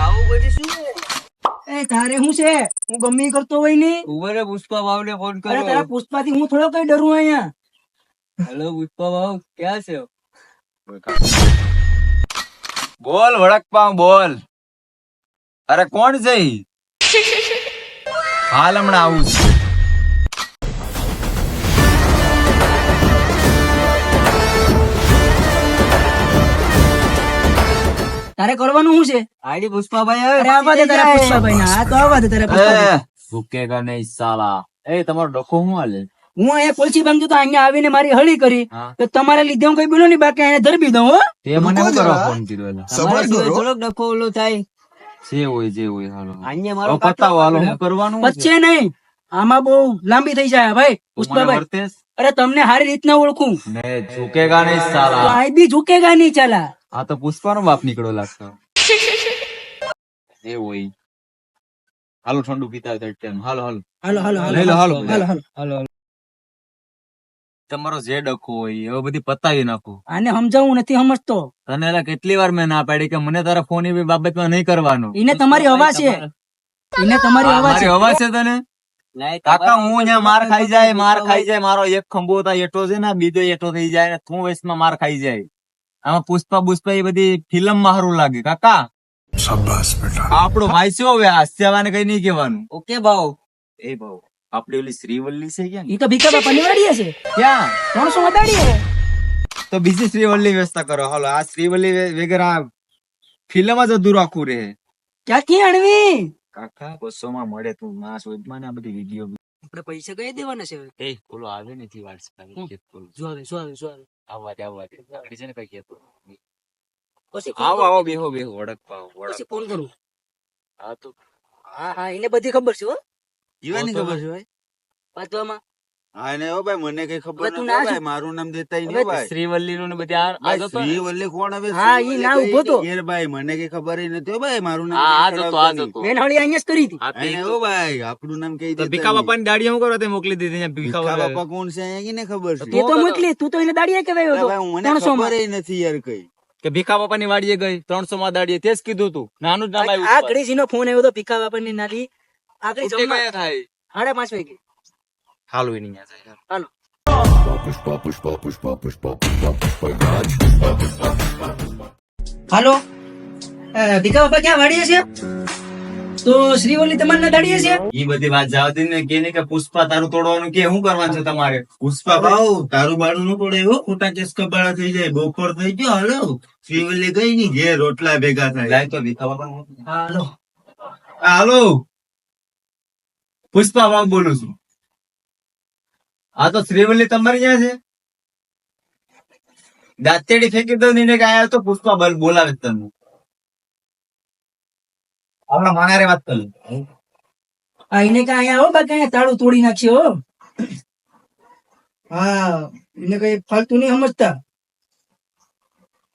આવું બધું શું છે? એ તારે શું છે? હું ગમે ઈ કરતો હોય ની. ઉભરે પુષ્પા ભાવને ફોન અરે કરો. તારા પુષ્પાથી હું થોડો કઈ ડરું અહીંયા. હેલો પુષ્પા ભાવ, ક્યાં છે? બોલ વડકપાવ બોલ. અરે કોણ છે ઈ? હાલ હમણાં આવું છું. તારે કરવાનું શું છે? આડી પુષ્પાભાઈ અરે આવવા દે તારા પુષ્પાભાઈ ના. હા તો આવવા દે તારા પુષ્પાભાઈ. ભૂકેગા નહીં સાલા. એ તમારો ડખો શું હાલે? હું અહીંયા પોલસી બાંધ્યો તો અહીંયા આવીને મારી હળી કરી. હા. તો તમારા લીધે હું કઈ બોલો નહીં, બાકી અહીંયા ધરબી દઉં હો. તે મને શું કરવા ફોન કર્યો એટલે? તમારા સિવાય થોડોક ડખો ઓલો થાય. જે હોય હાલો. અહીંયા હવે મારો પતાવો હાલો. શું કરવાનું છે? વચ્ચે નહીં, આમાં બહુ લાંબી થઈ જાય ભાઈ તું મને પુષ્પાભાઈ. વર્તેશ? અરે તમને સારી રીતના ઓળખું ને ઝૂકેગા નહીં તો સાલા. આ બી ઝુકેગા નહીં ચાલા. આ તો પુષ્પાનો બાપ નીકળ્યો લાગતો. એ હોય. હાલો ઠંડુ પીતા હોય તો ટાઈમ. હાલો હાલો. હાલો હાલો લઈ લો, હાલો. હાલો હાલો. હાલો તમારો જે ડખો હોય હવે બધી પતાવી નાખો. આને સમજાવું નથી સમજતો. તને એલા કેટલી વાર મેં ના પાડી કે મને તારા ફોન એવી બાબતમાં નહીં કરવાનો. એને તમારી હવા છે, એને તમારી હવા છે. મારી હવા છે તને? નહીં, કાકા હું અહીંયા માર ખાઈ જાય મારો એક ખંભો હતા એટો છે ને બીજો એટો થઈ જાય ને તું વયસમાં માર ખાઈ જાય. આમાં પુષ્પા એ બધી ફિલ્મ માં સારું લાગે કાકા. શાબાશ બેટા. આપણો ભાઈ છે હવે હાસ્યવાને કઈ નહીં કહેવાનું. ઓકે ભાવ. એ ભાવ આપડી ઓલી શ્રીવલ્લી છે ક્યાં? ઈ તો ભીખા બાપાની વાડીએ છે. ક્યાં? 300 માં દાડીએ. તો બીજી શ્રીવલ્લી વ્યવસ્થા કરો. હાલો આ શ્રીવલ્લી વગેરે આ ફિલ્મ જ અધૂરું આખું રહે. ક્યાંથી આણવી? કાકા 200 માં મળે તું ના શોધમાં ને આ બધી વિડીયો. આપણે પૈસા કઈ દેવાના છે? એ બોલો આવે નથી WhatsApp જો આવે શું આવે શું આવે. આવવા બીજે ને કઈ કહેતો. પછી આવો બેહો વડક પાવ પછી ફોન કરું. હા તો હા હા એને બધી ખબર છે હો. જીવાની ખબર છે ભાઈ. વાંચવામાં હા ને હો ભાઈ મને કઈ ખબર હવે તું નથી ના ભાઈ મારું નામ દેતા ય હવે નહીં ભાઈ શ્રીવલ્લી નું ને બધી આ ભાઈ, જતો ને? શ્રીવલ્લી કોણ હવે હા, ઈ શ્રીવલ્લી ના કઈ ઊભો તો. યાર ભાઈ મને કઈ ખબર ય નથી હો ભાઈ મારું નામ આ કઈ જતો ખવડાવતા નહીં. બેન હળી અહીંયા જ કરી હતી. આ હા ને હો ભાઈ આપણું નામ કઈ તો ભીખા બાપાની દાડી શું કરો તે મોકલી દીધી અહીંયા ભીખા ભીખા બાપા કોણ છે અહીંયા કેને ખબર છે તે તો મોકલી, તું તો એને દાડીએ કહેવાયો હતો. ભાઈ મને 300 માં. ખબર ય નથી યાર કઈ કે ભીખા બાપાની વાડીએ ગઈ 300 માં દાડીએ તે જ કીધું તું નાનું જ નામ આવ્યું આ ઉપર. ઘડીજીનો ફોન આવ્યો હતો ભીખા બાપાની નાની. આગળ ઉઠે જમવા કયા થાય 5:30 વાગે. હાલો એની ન્યા જાય. હાલો. હાલો ભીખા બાપા ક્યાં વાડીએ છે? તો શ્રીવલ્લી તમારે દાડીએ છે? ઈ બધી વાત જાવ દે ને કે નહીં કે પુષ્પા તારું તોડવાનું કે શું કરવાનું છે તમારે? પુષ્પા ભાવ તારું બારું નું પડે એવો ખોટા કેસ કબાળા થઈ જાય બપોર થઈ ગયો હાલો શ્રીવલ્લી ગઈ ની ઘેર રોટલા ભેગા થાય લાય તો ભીખા બાપા. હાલો. હાલો પુષ્પા બાપ બોલું છું. હા તો શ્રીવલ્લી તમારી ત્યાં છે? દાંતેડી ફેંકી દો ને કે આયા તો પુષ્પા બોલાવે તમને. હમણાં મારે વાત કરી. આ એને કઈ અહીંયા આવો બાકી અહીંયા તાળું તોડી નાખશે હો. હા એને કઈ ફાલતુ નહીં સમજતા.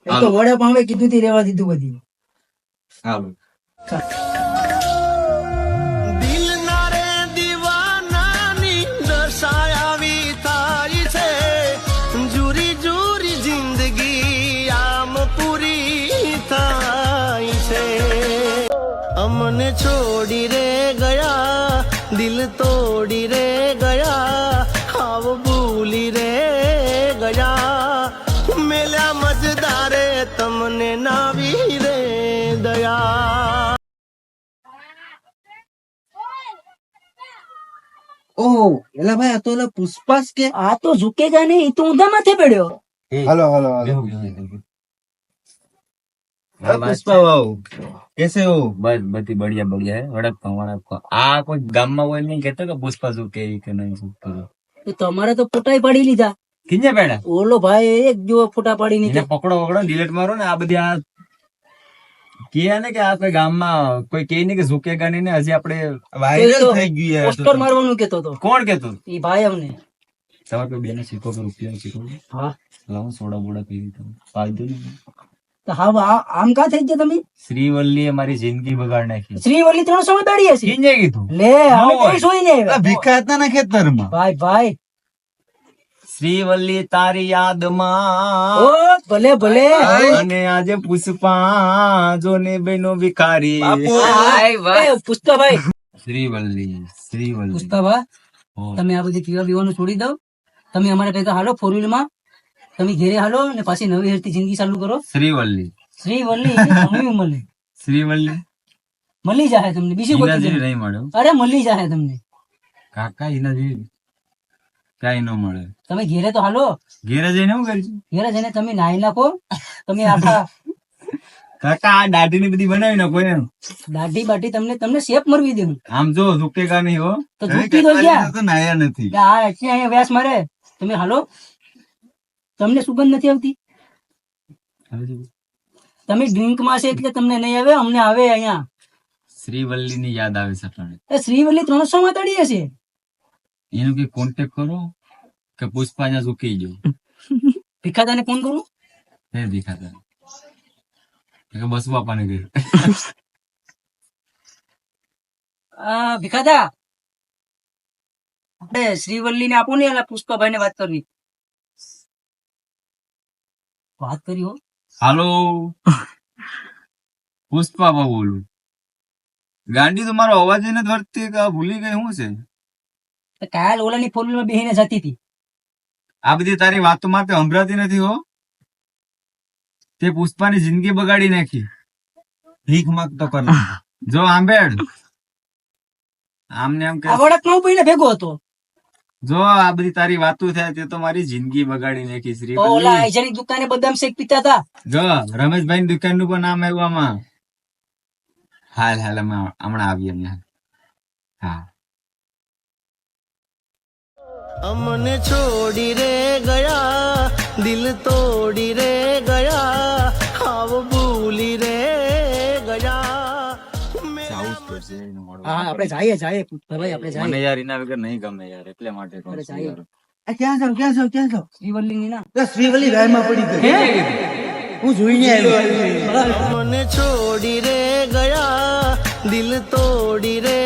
એ તો વડાપાવ હવે કીધું થી રેવા દીધું બધી. હાલો અમને છોડી રે ગયા દિલ તોડી રે ગયા હાવ ભૂલી રે ગયા મેલ્યા મજદારે તમને નાવી રે દયા. ઓહો એલા ભાઈ આ તો ઓલા પુષ્પાસ કે આ તો ઝુકેગા નહીં, એ તો ઊંધા માથે પડ્યો. હાલો હાલો પુષ્પા ભાવ કેસે હો બસ બધી બઢિયા બઢિયા હે વડકતા. આ કોઈ ગામમાં હોય નહીં કેતો કે પુષ્પા શું કે ઈ કે નહીં શું કરે. તો તમારે તો ફોટા પાડી લીધા. કિંજે પેડા ઓલો ભાઈ એક જો ફોટા પાડી એને નીકળ્યા. પકડો ડિલીટ મારો ને આ બધી આ કે ને કે આ કોઈ ગામમાં કોઈ કે નહીં કે ઝુકેગા નહીં ને હજી આપણે વાયરલ થઈ ગયું યાર પોસ્ટર મારવાનું કેતો હતો કોણ કેતું? એ ભાઈ અમને. તમારે કોઈ બેને શીખો કે રૂપિયા શીખો હા લાવો સોડા બોડા પી દીધા ફાયદો નહીં. તો હા આમ કા થઈ ગયા તમે? શ્રીવલ્લીએ મારી જિંદગી બગાડ નાખી. શ્રીવલ્લી 300 માં દાડીએ છે. કિંજે કીધું લે અમે કઈ જોઈને આવ્યા. ભીખા હતા ના ખેતરમાં ભાઈ શ્રીવલ્લી તારી યાદમાં ઓ ભલે ભલે અને આજે પુષ્પા જોને બેનો ભિખારી એ પુષ્પાભાઈ શ્રીવલ્લી પુષ્પાભા હો. તમે આ બધી પીવા પીવાનું છોડી દો તમે અમારે ભેગા હાલો 4 માં તમે ઘેરે હાલો ને પાછી નવી હેરતી જિંદગી ચાલુ કરો શ્રીવલ્લી શ્રી વલ્લી તમને મળે શ્રીવલ્લી મળી જાય તમને બીજી એના કોઈ જેવી નહીં મળે અરે મળી જાય તમને કાકા એના જેવી ક્યાંય ન મળે તમે ઘેરે તો હાલો ઘેરે જઈને શું કરીશું ઘેરે જઈને તમે નાઈ નાખો તમે આખા કાકા આ દાઢી ની બધી બનાવી નાખો એમ દાઢી બાટી તમને શેપ મરવી દેવું આમ જો ઝુકેગા નહીં હો તો ઝૂકી તો ગયા તો નાયા નથી આ એટલે અહીંયા વ્યાસ મારે તમે હાલો તમને સુગંધ નથી આવતી તમે ડ્રિંક માં છે એટલે તમને નહીં આવે અમને આવે અહીંયા શ્રીવલ્લી ની યાદ આવે છે આપણને એ શ્રીવલ્લી 300 માં તળીએ છે એનું કઈ કોન્ટેક્ટ કરો કે પુષ્પા અહીંયા ઝૂકી ગયો ભીખાદાને ફોન કરું હે દેખાતા કે બસ બાપાને ગયું ભીખાદા આપણે શ્રીવલ્લી ને આપો ને એટલે પુષ્પાભાઈ ને વાત કરવી વાત કરી હો હાલો પુષ્પા બા બોલું ગાંડી તો મારો અવાજ નથી વર્તી કે આ ભૂલી ગઈ શું છે તો કાલ ઓલાની 4 માં બેહીને જતી હતી આ બધી તારી વાતો માટે સંભળાતી નથી હો તે પુષ્પાની જિંદગી બગાડી નાખી ભીખ માંગતો કર જો આંબેડ આમને આમ કે આ વડક નો પડીને ભેગો હતો જો આ બધી તારી વાતો થાય તે તો મારી જિંદગી બગાડી નાખી શ્રી તો ઓલા આઈજાની દુકાને બદામ શેક પીતા હતા જો રમેશભાઈ ની દુકાન નું પણ નામ આવ્યું આમાં હાલ હાલ અમે હમણાં આવીએ અહીંયા હા हमने छोड़ी रे गया दिल तोड़ी रे गया अब भूली रे ગયા હા આપણે જઈએ પુષ્પાભાઈ આપણે મને જઈએ યાર એના વગર નહીં ગમે યાર એટલે માટે કહું અરે છું જાય. યાર. આ ક્યાં જાવ શ્રીવલ્લી ની ના શ્રીવલ્લી ગાયમાં પડી ગઈ હું જોઈને આવ્યો हमने छोड़ी रे गया दिल तोड़ी रे